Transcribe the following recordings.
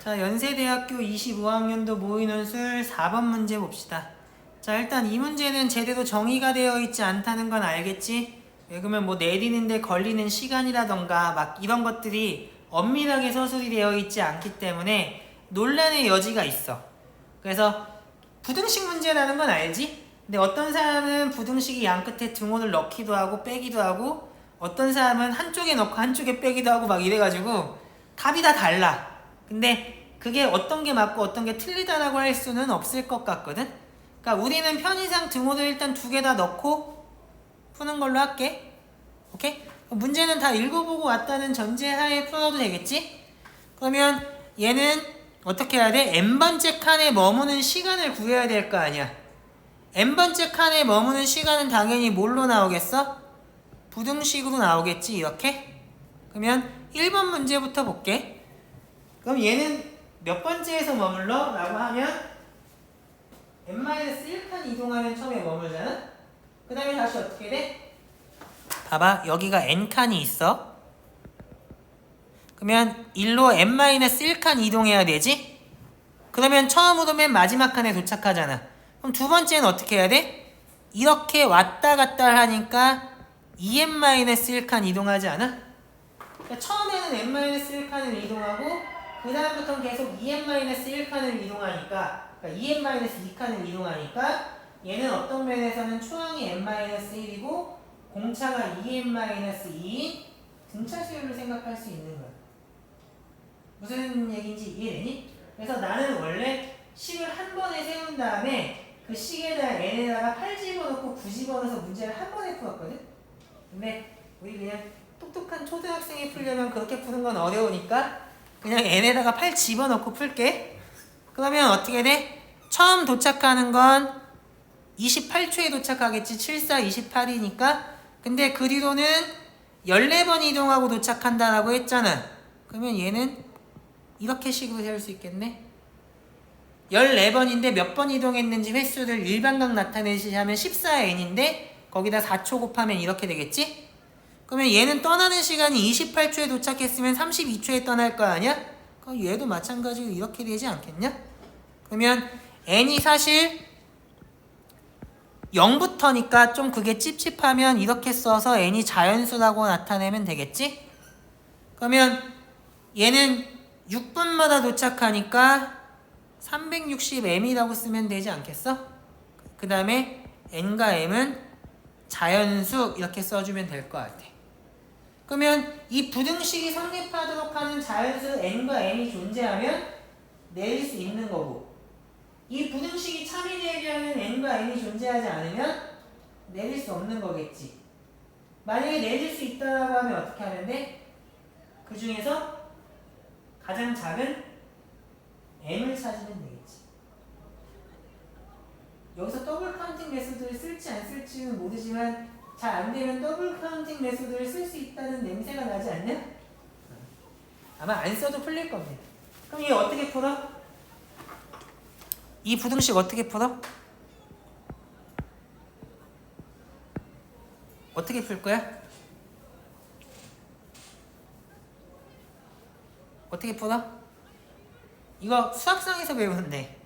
자, 연세대학교 25학년도 모의논술 4번 문제 봅시다. 자, 일단 이 문제는 제대로 정의가 되어 있지 않다는 건 알겠지? 왜 그러면 뭐 내리는데 걸리는 시간이라던가 막 이런 것들이 엄밀하게 서술이 되어 있지 않기 때문에 논란의 여지가 있어. 그래서 부등식 문제라는 건 알지? 근데 어떤 사람은 부등식이 양 끝에 등호를 넣기도 하고 빼기도 하고 어떤 사람은 한쪽에 넣고 한쪽에 빼기도 하고 막 이래가지고 답이 다 달라. 근데 그게 어떤 게 맞고 어떤 게 틀리다라고 할 수는 없을 것 같거든. 그러니까 우리는 편의상 등호를 일단 2개 다 넣고 푸는 걸로 할게. 오케이? 문제는 다 읽어보고 왔다는 전제하에 풀어도 되겠지? 그러면 얘는 어떻게 해야 돼? n번째 칸에 머무는 시간을 구해야 될 거 아니야. n번째 칸에 머무는 시간은 당연히 뭘로 나오겠어? 부등식으로 나오겠지, 이렇게? 그러면 1번 문제부터 볼게. 그럼 얘는 몇 번째에서 머물러? 라고 하면 n-1칸 이동하면 처음에 머물잖아? 그 다음에 다시 어떻게 돼? 봐봐, 여기가 n칸이 있어. 그러면 1로 n-1칸 이동해야 되지? 그러면 처음으로 맨 마지막 칸에 도착하잖아. 그럼 두 번째는 어떻게 해야 돼? 이렇게 왔다 갔다 하니까 2n-1칸 이동하지 않아? 그러니까 처음에는 n-1칸을 이동하고 그 다음부터는 계속 2n-1칸을 이동하니까, 그러니까 2n-2칸을 이동하니까 얘는 어떤 면에서는 초항이 n-1이고 공차가 2n-2인 등차수열로 생각할 수 있는 거야. 무슨 얘기인지 이해되니? 그래서 나는 원래 식을 한 번에 세운 다음에 그 식에다 n에다가 8 집어넣고 9 집어넣어서 문제를 한 번에 풀었거든? 근데 우리 그냥 똑똑한 초등학생이 풀려면 그렇게 푸는 건 어려우니까 그냥 n에다가 8 집어넣고 풀게. 그러면 어떻게 돼? 처음 도착하는 건 28초에 도착하겠지. 74, 28이니까. 근데 그 뒤로는 14번 이동하고 도착한다라고 했잖아. 그러면 얘는 이렇게 식으로 세울 수 있겠네. 14번인데 몇 번 이동했는지 횟수를 일반각 나타내시면 14n인데 거기다 4초 곱하면 이렇게 되겠지? 그러면 얘는 떠나는 시간이 28초에 도착했으면 32초에 떠날 거 아니야? 그럼 얘도 마찬가지로 이렇게 되지 않겠냐? 그러면 n이 사실 0부터니까 좀 그게 찝찝하면 이렇게 써서 n이 자연수라고 나타내면 되겠지? 그러면 얘는 6분마다 도착하니까 360m이라고 쓰면 되지 않겠어? 그 다음에 n과 m은 자연수 이렇게 써주면 될 것 같아. 그러면 이 부등식이 성립하도록 하는 자연수 n과 m이 존재하면 내릴 수 있는 거고, 이 부등식이 참이되게 하는 n과 m이 존재하지 않으면 내릴 수 없는 거겠지. 만약에 내릴 수 있다고 하면 어떻게 하면 돼? 그 중에서 가장 작은 m을 찾으면 되겠지. 여기서 더블 카운팅 메소드를 쓸지 안 쓸지는 모르지만 잘 안 되면 더블 카운팅 메소드를 쓸 수 있다는 냄새가 나지 않냐? 아마 안 써도 풀릴 겁니다. 그럼 이게 어떻게 풀어? 이 부등식 어떻게 풀어? 어떻게 풀 거야? 어떻게 풀어? 이거 수학상에서 배우는데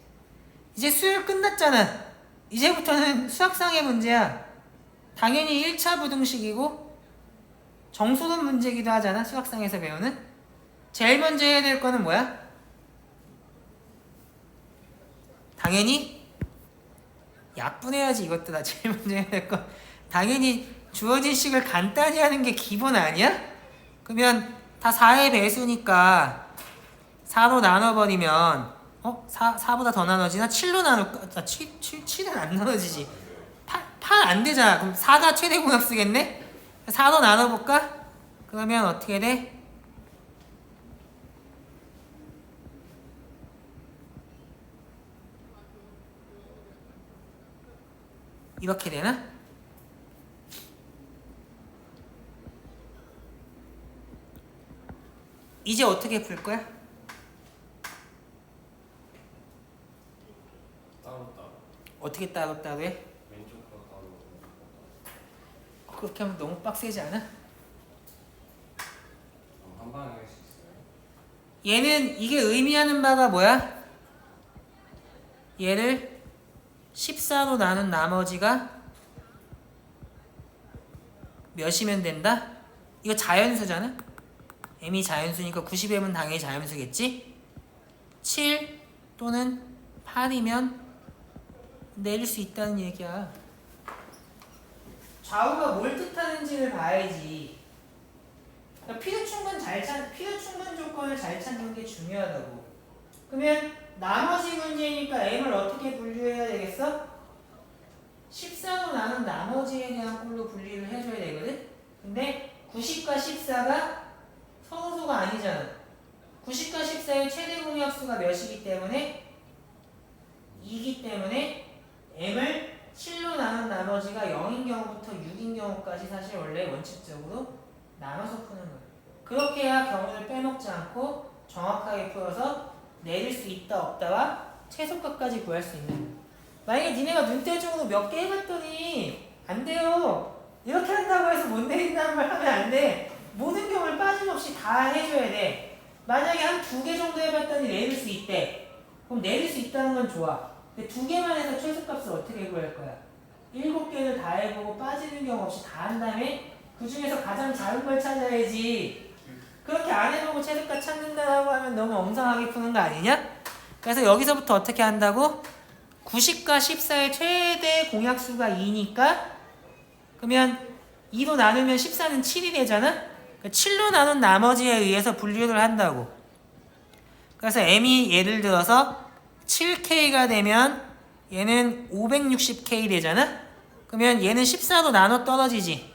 이제 수열 끝났잖아. 이제부터는 수학상의 문제야. 당연히 1차 부등식이고 정수분 문제기도 하잖아. 수학상에서 배우는. 제일 먼저 해야 될 거는 뭐야? 당연히 약분해야지. 이것도 다 제일 먼저 해야 될 거. 당연히 주어진 식을 간단히 하는 게 기본 아니야? 그러면 다 4의 배수니까 4로 나눠버리면 4보다 더 나눠지나? 7로 나눌까? 7은 안 나눠지지. 8 안 되잖아. 그럼 4가 최대 공약수겠네? 4로 나눠볼까? 그러면 어떻게 돼? 이렇게 되나? 이제 어떻게 풀 거야? 따로따로. 어떻게 따로따로 해? 왼쪽과 따로. 그렇게 하면 너무 빡세지 않아? 한 방에 할 수 있어요? 얘는 이게 의미하는 바가 뭐야? 얘를 14로 나눈 나머지가 몇이면 된다? 이거 자연수잖아? m이 자연수니까 90m은 당연히 자연수겠지? 7 또는 8이면 내릴 수 있다는 얘기야. 좌우가 뭘 뜻하는지를 봐야지. 그러니까 필요 충분 조건을 잘 찾는 게 중요하다고. 그러면 나머지 문제니까 m을 어떻게 분류해야 되겠어? 14로 나눈 나머지에 대한 꼴로 분리를 해줘야 되거든? 근데 90과 14가 성수가 아니잖아. 90과 14의 최대 공약수가 몇이기 때문에 2이기 때문에 m을 7로 나눈 나머지가 0인 경우부터 6인 경우까지 사실 원래 원칙적으로 나눠서 푸는 거예요. 그렇게 해야 경우를 빼먹지 않고 정확하게 풀어서 내릴 수 있다 없다와 최소값까지 구할 수 있는 거예요. 만약에 니네가 눈대중으로 몇 개 해봤더니 안 돼요. 이렇게 한다고 해서 못 내린다는 말 하면 안 돼. 모든 경우를 빠짐없이 다 해줘야 돼. 만약에 한 2개 정도 해봤더니 내릴 수 있대. 그럼 내릴 수 있다는 건 좋아. 근데 2개만 해서 최소값을 어떻게 구할 거야? 7개를 다 해보고 빠지는 경우 없이 다 한 다음에 그 중에서 가장 작은 걸 찾아야지. 그렇게 안 해보고 최소값 찾는다고 하면 너무 엉성하게 푸는 거 아니냐? 그래서 여기서부터 어떻게 한다고? 90과 14의 최대 공약수가 2니까 그러면 2로 나누면 14는 7이 되잖아? 7로 나눈 나머지에 의해서 분류를 한다고. 그래서 m이 예를 들어서 7K가 되면 얘는 560K 되잖아? 그러면 얘는 14로 나눠 떨어지지.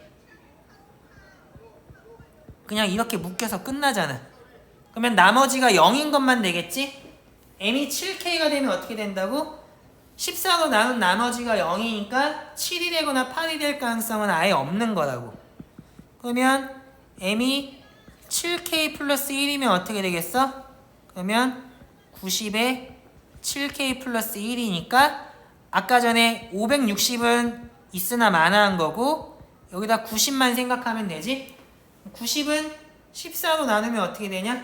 그냥 이렇게 묶여서 끝나잖아. 그러면 나머지가 0인 것만 되겠지? m이 7K가 되면 어떻게 된다고? 14로 나눈 나머지가 0이니까 7이 되거나 8이 될 가능성은 아예 없는 거라고. 그러면 m이 7K 플러스 1이면 어떻게 되겠어? 그러면 90에 7K 플러스 1이니까 아까 전에 560은 있으나 마나한 거고 여기다 90만 생각하면 되지? 90은 14로 나누면 어떻게 되냐?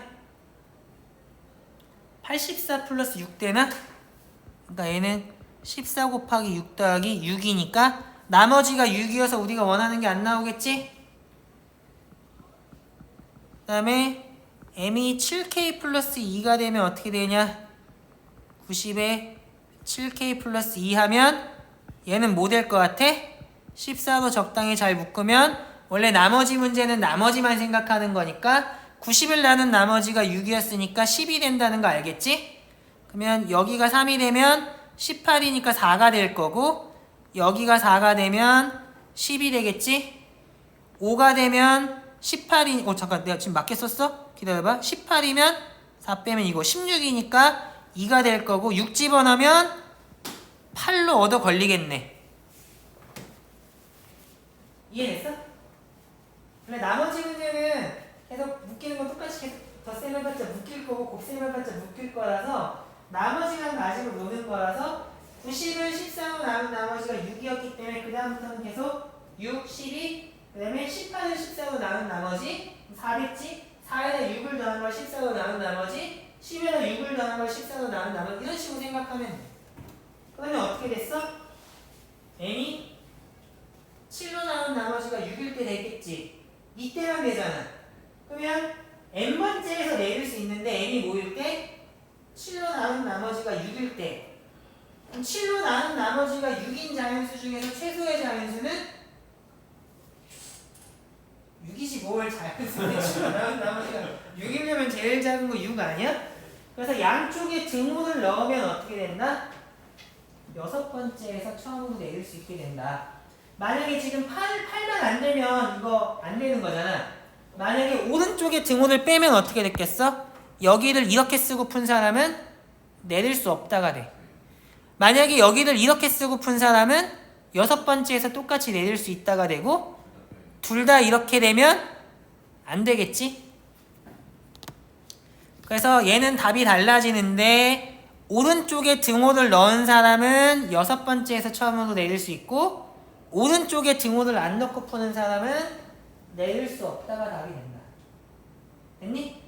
84 플러스 6 되나? 그러니까 얘는 14 곱하기 6 더하기 6이니까 나머지가 6이어서 우리가 원하는 게 안 나오겠지? 그 다음에 m이 7k 플러스 2가 되면 어떻게 되냐? 90에 7k 플러스 2 하면 얘는 뭐 될 것 같아? 14로 적당히 잘 묶으면 원래 나머지 문제는 나머지만 생각하는 거니까 90을 나눈 나머지가 6이었으니까 10이 된다는 거 알겠지? 그러면 여기가 3이 되면 18이니까 4가 될 거고 여기가 4가 되면 10이 되겠지? 5가 되면 18이 잠깐 내가 지금 맞게 썼어? 기다려봐. 18이면 4 빼면 이거 16이니까 2가 될 거고 6 집어넣으면 8로 얻어 걸리겠네. 이해됐어? 그래 나머지 문제는 계속 묶이는 건 똑같이 계속 덧셈 해봤자 묶일 거고 곱셈 해봤자 묶일 거라서 나머지만 가지고 노는 거라서 90을 14로 나눈 나머지가 6이었기 때문에 그 다음부터는 계속 6, 12, 그 다음에 18을 14로 나눈 나머지 4겠지? 4에다 6을 더한 걸 14로 나눈 나머지 10에다 6을 더한 걸 14로 나눈 나머지 이런 식으로 생각하면 돼. 그러면 어떻게 됐어? m이 7로 나눈 나머지가 6일 때 되겠지? 이때만 되잖아. 그러면 n번째에서 내릴 수 있는데 n이 뭐일 때? 7로 나눈 나머지가 6일 때. 그럼 7로 나눈 나머지가 6인 자연수 중에서 최소의 자연수는 6이지 뭘 자연수인데 7로 나눈 나머지가 6이려면 제일 작은 거 6 아니야? 그래서 양쪽에 등호를 넣으면 어떻게 된다? 6번째에서 처음으로 내릴 수 있게 된다. 만약에 지금 8만 안 되면 이거 안 되는 거잖아. 만약에 오른쪽에 등호를 빼면 어떻게 됐겠어? 여기를 이렇게 쓰고 푼 사람은 내릴 수 없다가 돼. 만약에 여기를 이렇게 쓰고 푼 사람은 6번째에서 똑같이 내릴 수 있다가 되고 둘 다 이렇게 되면 안 되겠지? 그래서 얘는 답이 달라지는데 오른쪽에 등호를 넣은 사람은 6번째에서 처음으로 내릴 수 있고 오른쪽에 등호를 안 넣고 푸는 사람은 내릴 수 없다가 답이 된다. 됐니?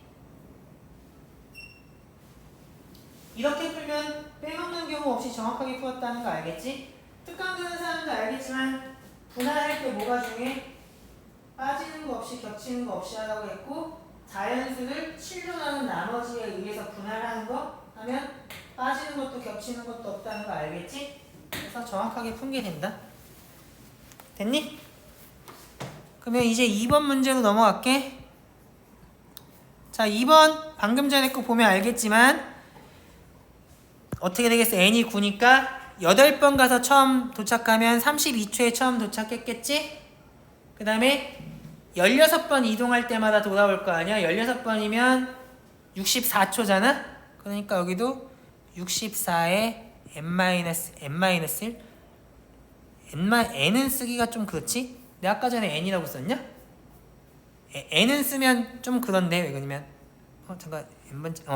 이렇게 풀면 빼먹는 경우 없이 정확하게 풀었다는 거 알겠지? 특강 드는 사람도 알겠지만 분할할 때 뭐가 중요해? 빠지는 거 없이 겹치는 거 없이 하라고 했고 자연수를 7로 나눈 나머지에 의해서 분할하는 거 하면 빠지는 것도 겹치는 것도 없다는 거 알겠지? 그래서 정확하게 푼 게 된다. 됐니? 그러면 이제 2번 문제로 넘어갈게. 자, 2번 방금 전에 거 보면 알겠지만 어떻게 되겠어? n이 9니까 8번 가서 처음 도착하면 32초에 처음 도착했겠지? 그 다음에 16번 이동할 때마다 돌아올 거 아니야? 16번이면 64초잖아? 그러니까 여기도 64에 n-1 n은 쓰기가 좀 그렇지? 내가 아까 전에 n이라고 썼냐? n은 쓰면 좀 그런데 왜 그러냐면 잠깐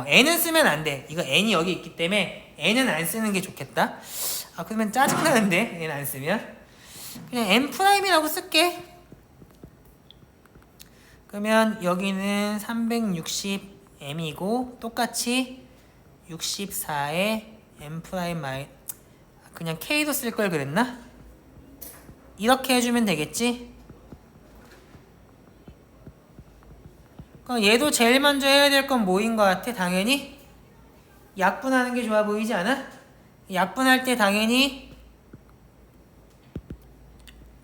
n은 쓰면 안 돼. 이거 n이 여기 있기 때문에 n은 안 쓰는 게 좋겠다. 아 그러면 짜증나는데 n 안 쓰면 그냥 n''이라고 쓸게. 그러면 여기는 360m이고 똑같이 64에 n' 그냥 k도 쓸 걸 그랬나? 이렇게 해주면 되겠지? 그럼 얘도 제일 먼저 해야 될 건 뭐인 것 같아? 당연히 약분하는 게 좋아 보이지 않아? 약분할 때 당연히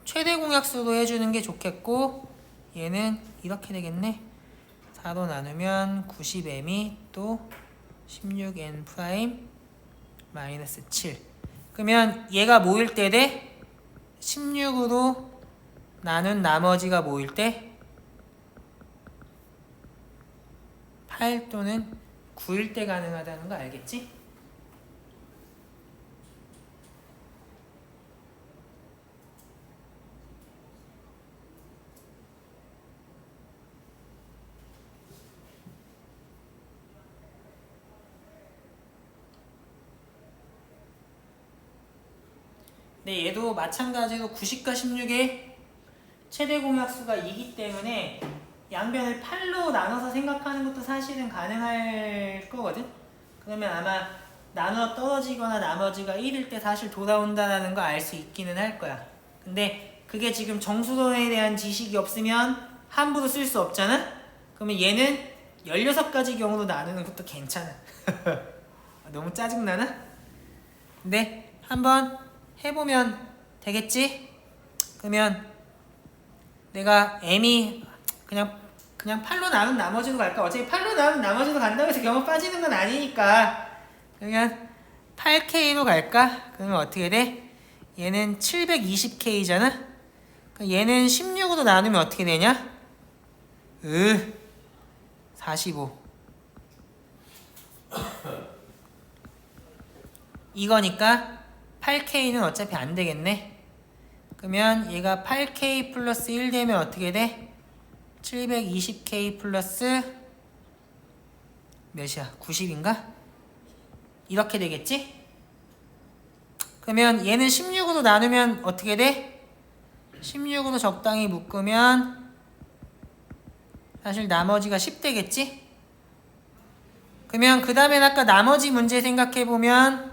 최대 공약수로 해주는 게 좋겠고 얘는 이렇게 되겠네. 4로 나누면 90m이 또 16n' 마이너스 7. 그러면 얘가 뭐일 때 돼? 16으로 나눈 나머지가 뭐일 때? 8 또는 9일 때 가능하다는 거 알겠지? 네, 얘도 마찬가지로 90과 16의 최대 공약수가 2기 때문에 양변을 8로 나눠서 생각하는 것도 사실은 가능할 거거든? 그러면 아마 나눠 떨어지거나 나머지가 1일 때 사실 돌아온다는 거 알 수 있기는 할 거야. 근데 그게 지금 정수론에 대한 지식이 없으면 함부로 쓸 수 없잖아? 그러면 얘는 16가지 경우로 나누는 것도 괜찮아. 너무 짜증나나? 근데 한번 해보면 되겠지? 그러면 내가 m이 그냥 8로 나눈 나머지로 갈까? 어차피 8로 나눈 나머지로 간다고 해서 경험 빠지는 건 아니니까 그러면 8K로 갈까? 그러면 어떻게 돼? 얘는 720K잖아? 얘는 16으로 나누면 어떻게 되냐? 45 이거니까 8K는 어차피 안 되겠네. 그러면 얘가 8K 플러스 1 되면 어떻게 돼? 720K 플러스 몇이야? 90인가? 이렇게 되겠지? 그러면 얘는 16으로 나누면 어떻게 돼? 16으로 적당히 묶으면 사실 나머지가 10 되겠지? 그러면 그 다음엔 아까 나머지 문제 생각해보면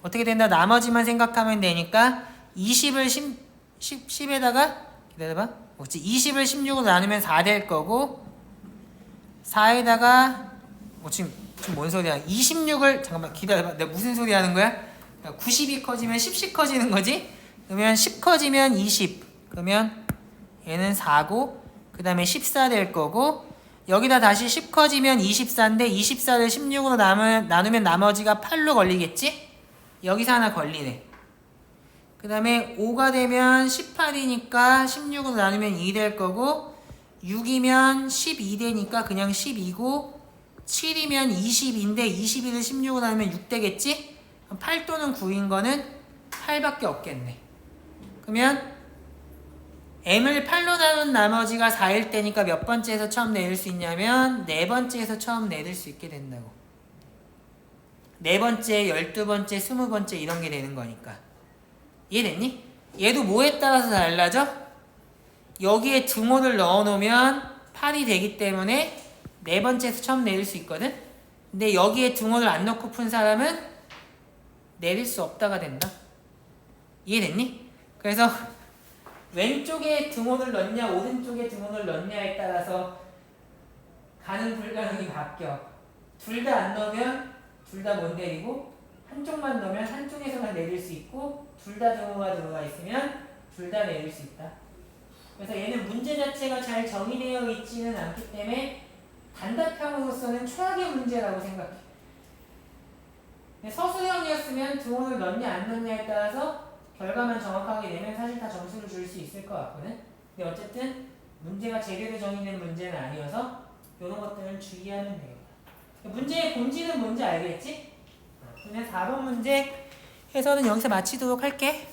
어떻게 된다? 나머지만 생각하면 되니까 20을 10에다가 기다려봐. 20을 16으로 나누면 4 될 거고 4에다가 지금 뭔 소리야? 26을 잠깐만 기다려봐. 내가 무슨 소리 하는 거야? 90이 커지면 10씩 커지는 거지? 그러면 10 커지면 20 그러면 얘는 4고 그 다음에 14 될 거고 여기다 다시 10 커지면 24인데 24를 16으로 나누면 나머지가 8로 걸리겠지? 여기서 하나 걸리네. 그 다음에 5가 되면 18이니까 16으로 나누면 2 될 거고 6이면 12 되니까 그냥 12고 7이면 20인데 21을 16으로 나누면 6 되겠지? 8 또는 9인 거는 8밖에 없겠네. 그러면 m을 8로 나눈 나머지가 4일 때니까 몇 번째에서 처음 내릴 수 있냐면 4번째에서 처음 내릴 수 있게 된다고. 4번째, 12번째, 20번째 이런 게 되는 거니까. 이해됐니? 얘도 뭐에 따라서 달라져? 여기에 등호를 넣어놓으면 8이 되기 때문에 4번째에서 처음 내릴 수 있거든? 근데 여기에 등호를 안 넣고 푼 사람은 내릴 수 없다가 된다. 이해됐니? 그래서 왼쪽에 등호를 넣냐 오른쪽에 등호를 넣냐에 따라서 가는 불가능이 바뀌어. 둘 다 안 넣으면 둘 다 못 내리고 한쪽만 넣으면 한쪽에서만 내릴 수 있고 둘 다 등호가 들어가 있으면 둘 다 내릴 수 있다. 그래서 얘는 문제 자체가 잘 정의되어 있지는 않기 때문에 단답형으로서는 최악의 문제라고 생각해. 서술형이었으면 등호를 넣냐 안 넣냐에 따라서 결과만 정확하게 내면 사실 다 점수를 줄 수 있을 것 같거든. 근데 어쨌든 문제가 제대로 정의된 문제는 아니어서 이런 것들은 주의하면 되겠다. 문제의 본질은 뭔지 알겠지? 그러면 4번 문제 해설은 여기서 마치도록 할게.